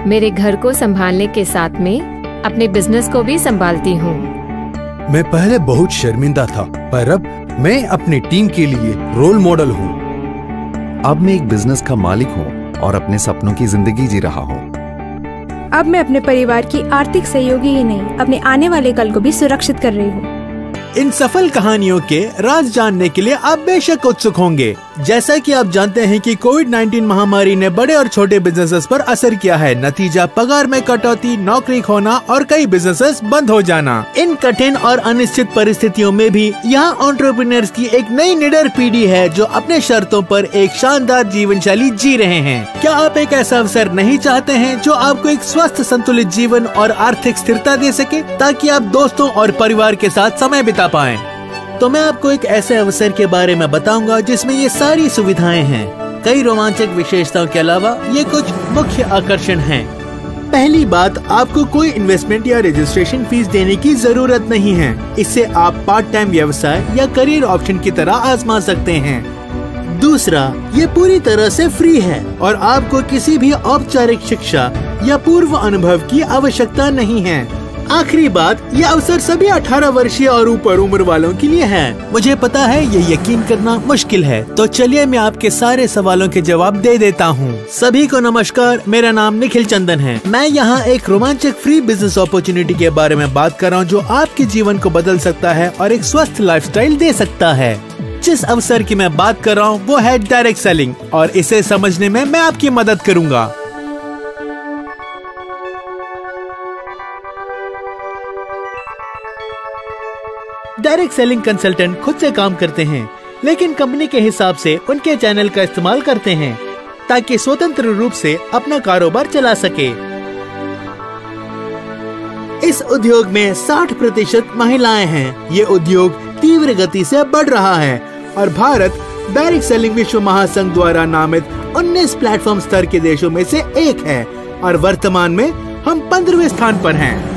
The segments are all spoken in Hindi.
मेरे घर को संभालने के साथ में अपने बिजनेस को भी संभालती हूँ। मैं पहले बहुत शर्मिंदा था, पर अब मैं अपनी टीम के लिए रोल मॉडल हूँ। अब मैं एक बिजनेस का मालिक हूँ और अपने सपनों की जिंदगी जी रहा हूँ। अब मैं अपने परिवार की आर्थिक सहयोगी ही नहीं, अपने आने वाले कल को भी सुरक्षित कर रही हूँ। इन सफल कहानियों के राज जानने के लिए आप बेशक उत्सुक होंगे। जैसा कि आप जानते हैं कि कोविड-19 महामारी ने बड़े और छोटे बिजनेसेस पर असर किया है। नतीजा पगार में कटौती, नौकरी खोना और कई बिजनेसेस बंद हो जाना। इन कठिन और अनिश्चित परिस्थितियों में भी यहाँ एंटरप्रेन्योर्स की एक नई निडर पीढ़ी है जो अपने शर्तों पर एक शानदार जीवन शैली जी रहे हैं। क्या आप एक ऐसा अवसर नहीं चाहते हैं जो आपको एक स्वस्थ संतुलित जीवन और आर्थिक स्थिरता दे सके, ताकि आप दोस्तों और परिवार के साथ समय बिता पाएं? तो मैं आपको एक ऐसे अवसर के बारे में बताऊंगा जिसमें ये सारी सुविधाएं हैं। कई रोमांचक विशेषताओं के अलावा ये कुछ मुख्य आकर्षण हैं। पहली बात, आपको कोई इन्वेस्टमेंट या रजिस्ट्रेशन फीस देने की जरूरत नहीं है। इससे आप पार्ट टाइम व्यवसाय या करियर ऑप्शन की तरह आजमा सकते हैं। दूसरा, ये पूरी तरह से फ्री है और आपको किसी भी औपचारिक शिक्षा या पूर्व अनुभव की आवश्यकता नहीं है। आखिरी बात, ये अवसर सभी 18 वर्षीय और ऊपर उम्र वालों के लिए है। मुझे पता है ये यकीन करना मुश्किल है, तो चलिए मैं आपके सारे सवालों के जवाब दे देता हूँ। सभी को नमस्कार, मेरा नाम निखिल चंदन है। मैं यहाँ एक रोमांचक फ्री बिजनेस अपॉर्चुनिटी के बारे में बात कर रहा हूँ जो आपके जीवन को बदल सकता है और एक स्वस्थ लाइफस्टाइल दे सकता है। जिस अवसर की मैं बात कर रहा हूँ वो है डायरेक्ट सेलिंग, और इसे समझने में मैं आपकी मदद करूँगा। डायरेक्ट सेलिंग कंसल्टेंट खुद से काम करते हैं, लेकिन कंपनी के हिसाब से उनके चैनल का इस्तेमाल करते हैं ताकि स्वतंत्र रूप से अपना कारोबार चला सके। इस उद्योग में 60% महिलाएं हैं। ये उद्योग तीव्र गति से बढ़ रहा है और भारत डायरेक्ट सेलिंग विश्व महासंघ द्वारा नामित 19 प्लेटफॉर्म स्तर के देशों में से एक है और वर्तमान में हम 15वें स्थान पर हैं।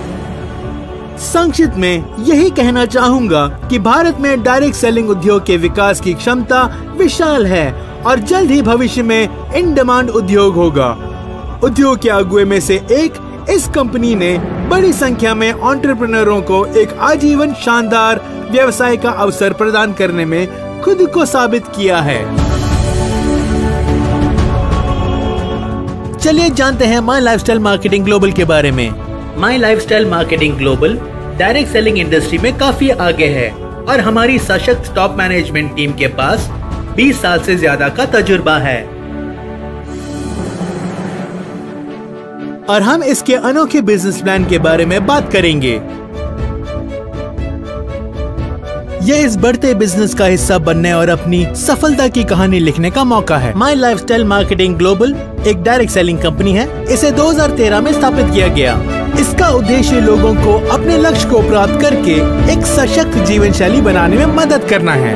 संक्षिप्त में यही कहना चाहूँगा कि भारत में डायरेक्ट सेलिंग उद्योग के विकास की क्षमता विशाल है और जल्द ही भविष्य में इन डिमांड उद्योग होगा। उद्योग के अगुए में से एक इस कंपनी ने बड़ी संख्या में एंटरप्रेन्योरों को एक आजीवन शानदार व्यवसाय का अवसर प्रदान करने में खुद को साबित किया है। चलिए जानते हैं माई लाइफस्टाइल मार्केटिंग ग्लोबल के बारे में। My lifestyle marketing global direct selling industry में काफी आगे है और हमारी सशक्त टॉप मैनेजमेंट टीम के पास 20 साल से ज्यादा का तजुर्बा है और हम इसके अनोखे बिजनेस प्लान के बारे में बात करेंगे। ये इस बढ़ते बिजनेस का हिस्सा बनने और अपनी सफलता की कहानी लिखने का मौका है। माई लाइफस्टाइल मार्केटिंग ग्लोबल एक डायरेक्ट सेलिंग कंपनी है। इसे 2013 में स्थापित किया गया। इसका उद्देश्य लोगों को अपने लक्ष्य को प्राप्त करके एक सशक्त जीवन शैली बनाने में मदद करना है।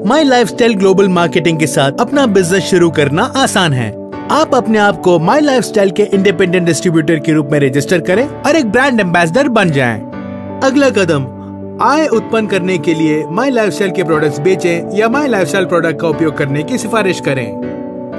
माई लाइफस्टाइल ग्लोबल मार्केटिंग के साथ अपना बिजनेस शुरू करना आसान है। आप अपने आप को माई लाइफस्टाइल के इंडिपेंडेंट डिस्ट्रीब्यूटर के रूप में रजिस्टर करें और एक ब्रांड एम्बेसडर बन जाएं। अगला कदम, आय उत्पन्न करने के लिए माई लाइफस्टाइल के प्रोडक्ट्स बेचें या माई लाइफस्टाइल प्रोडक्ट का उपयोग करने की सिफारिश करें।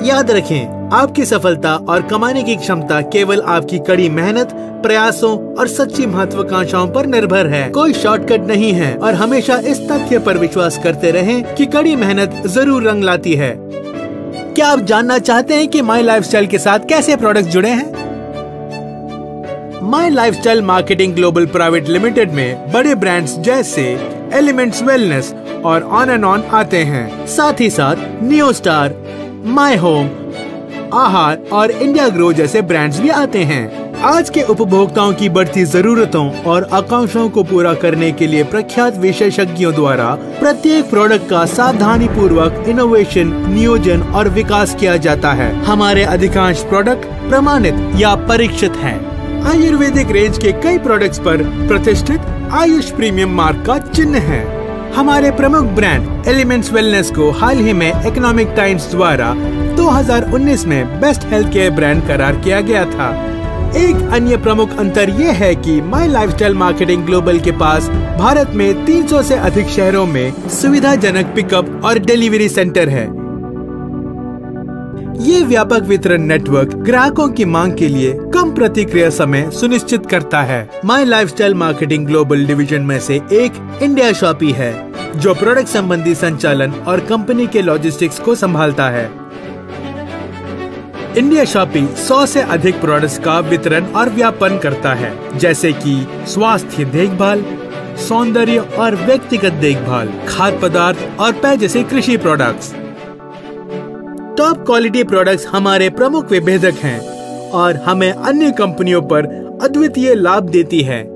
याद रखें, आपकी सफलता और कमाने की क्षमता केवल आपकी कड़ी मेहनत, प्रयासों और सच्ची महत्वाकांक्षाओं पर निर्भर है। कोई शॉर्टकट नहीं है और हमेशा इस तथ्य पर विश्वास करते रहें कि कड़ी मेहनत जरूर रंग लाती है। क्या आप जानना चाहते हैं कि माई लाइफस्टाइल के साथ कैसे प्रोडक्ट्स जुड़े हैं? My lifestyle marketing global private limited में बड़े ब्रांड्स जैसे एलिमेंट्स वेलनेस और ऑन एंड ऑन आते हैं। साथ ही साथ नियो स्टार, माई होम, आहार और इंडिया ग्रो जैसे ब्रांड्स भी आते हैं। आज के उपभोक्ताओं की बढ़ती जरूरतों और आकांक्षाओं को पूरा करने के लिए प्रख्यात विशेषज्ञों द्वारा प्रत्येक प्रोडक्ट का सावधानी पूर्वक इनोवेशन, नियोजन और विकास किया जाता है। हमारे अधिकांश प्रोडक्ट प्रमाणित या परीक्षित हैं। आयुर्वेदिक रेंज के कई प्रोडक्ट्स पर प्रतिष्ठित आयुष प्रीमियम मार्क का चिन्ह है। हमारे प्रमुख ब्रांड एलिमेंट्स वेलनेस को हाल ही में इकोनॉमिक टाइम्स द्वारा 2019 में बेस्ट हेल्थ केयर ब्रांड करार किया गया था। एक अन्य प्रमुख अंतर ये है कि माई लाइफस्टाइल मार्केटिंग ग्लोबल के पास भारत में 300 से अधिक शहरों में सुविधाजनक पिकअप और डिलीवरी सेंटर है। ये व्यापक वितरण नेटवर्क ग्राहकों की मांग के लिए कम प्रतिक्रिया समय सुनिश्चित करता है। My lifestyle marketing global division में से एक इंडिया शॉपी है, जो प्रोडक्ट संबंधी संचालन और कंपनी के लॉजिस्टिक्स को संभालता है। इंडिया शॉपी 100 से अधिक प्रोडक्ट्स का वितरण और व्यापन करता है, जैसे कि स्वास्थ्य देखभाल, सौंदर्य और व्यक्तिगत देखभाल, खाद्य पदार्थ और पेय जैसे कृषि प्रोडक्ट्स। टॉप क्वालिटी प्रोडक्ट्स हमारे प्रमुख विभेदक हैं और हमें अन्य कंपनियों पर अद्वितीय लाभ देती है।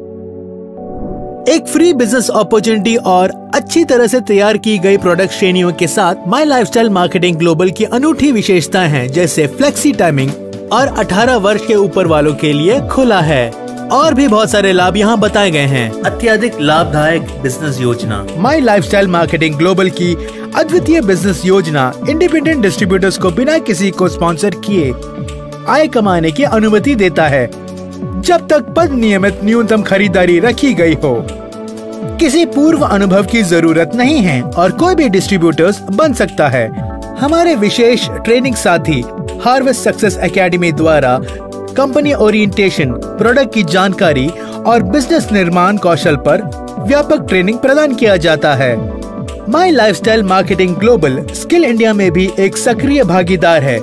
एक फ्री बिजनेस अपॉर्चुनिटी और अच्छी तरह से तैयार की गई प्रोडक्ट श्रेणियों के साथ माई लाइफस्टाइल मार्केटिंग ग्लोबल की अनूठी विशेषताएं हैं, जैसे फ्लेक्सी टाइमिंग और 18 वर्ष के ऊपर वालों के लिए खुला है। और भी बहुत सारे लाभ यहाँ बताए गए हैं। अत्यधिक लाभदायक बिजनेस योजना। माई लाइफस्टाइल मार्केटिंग ग्लोबल की अद्वितीय बिजनेस योजना इंडिपेंडेंट डिस्ट्रीब्यूटर्स को बिना किसी को स्पॉन्सर किए आय कमाने की अनुमति देता है, जब तक पद नियमित न्यूनतम खरीदारी रखी गई हो। किसी पूर्व अनुभव की जरूरत नहीं है और कोई भी डिस्ट्रीब्यूटर्स बन सकता है। हमारे विशेष ट्रेनिंग साथी हार्वेस्ट सक्सेस एकेडमी द्वारा कंपनी ओरिएंटेशन, प्रोडक्ट की जानकारी और बिजनेस निर्माण कौशल पर व्यापक ट्रेनिंग प्रदान किया जाता है। My lifestyle marketing global skill India में भी एक सक्रिय भागीदार है,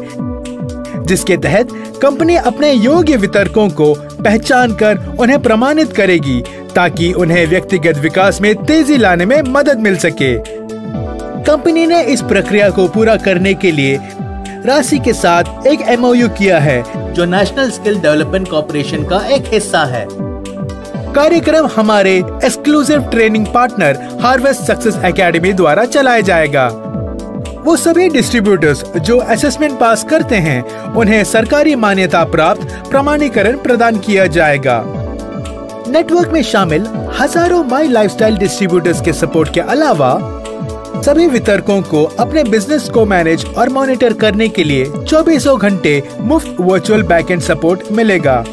जिसके तहत कंपनी अपने योग्य वितरकों को पहचान कर उन्हें प्रमाणित करेगी, ताकि उन्हें व्यक्तिगत विकास में तेजी लाने में मदद मिल सके। कंपनी ने इस प्रक्रिया को पूरा करने के लिए राशि के साथ एक MOU किया है, जो नेशनल स्किल डेवलपमेंट कॉर्पोरेशन का एक हिस्सा है। कार्यक्रम हमारे exclusive training partner harvest success academy द्वारा चलाया जाएगा। वो सभी डिस्ट्रीब्यूटर्स जो असेसमेंट पास करते हैं, उन्हें सरकारी मान्यता प्राप्त प्रमाणीकरण प्रदान किया जाएगा। नेटवर्क में शामिल हजारों माई लाइफस्टाइल डिस्ट्रीब्यूटर्स के सपोर्ट के अलावा सभी वितरकों को अपने बिजनेस को मैनेज और मॉनिटर करने के लिए 24 घंटे मुफ्त वर्चुअल बैकएंड सपोर्ट मिलेगा।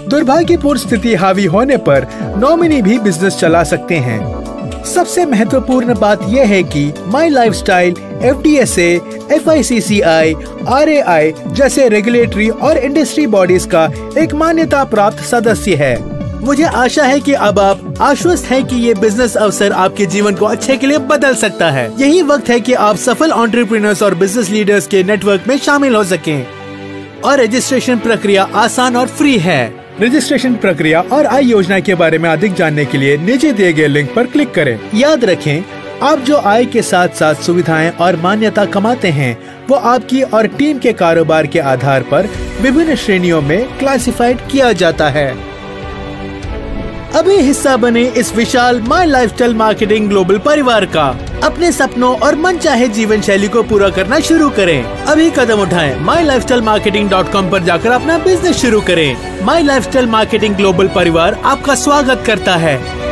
दुर्भाग्यपूर्ण स्थिति हावी होने पर नॉमिनी भी बिजनेस चला सकते हैं। सबसे महत्वपूर्ण बात यह है कि माई लाइफस्टाइल FDSA, FICCI, RAI जैसे रेगुलेटरी और इंडस्ट्री बॉडीज का एक मान्यता प्राप्त सदस्य है। मुझे आशा है कि अब आप आश्वस्त हैं कि ये बिजनेस अवसर आपके जीवन को अच्छे के लिए बदल सकता है। यही वक्त है कि आप सफल एंटरप्रेन्योर्स और बिजनेस लीडर्स के नेटवर्क में शामिल हो सकें। और रजिस्ट्रेशन प्रक्रिया आसान और फ्री है। रजिस्ट्रेशन प्रक्रिया और आय योजना के बारे में अधिक जानने के लिए नीचे दिए गए लिंक पर क्लिक करें। याद रखें, आप जो आय के साथ साथ सुविधाएं और मान्यता कमाते हैं, वो आपकी और टीम के कारोबार के आधार पर विभिन्न श्रेणियों में क्लासिफाइड किया जाता है। अभी हिस्सा बने इस विशाल माई लाइफस्टाइल मार्केटिंग ग्लोबल परिवार का। अपने सपनों और मनचाहे जीवन शैली को पूरा करना शुरू करें। अभी कदम उठाएं। mylifestylemarketing.com पर जाकर अपना बिजनेस शुरू करें। माई लाइफस्टाइल मार्केटिंग ग्लोबल परिवार आपका स्वागत करता है।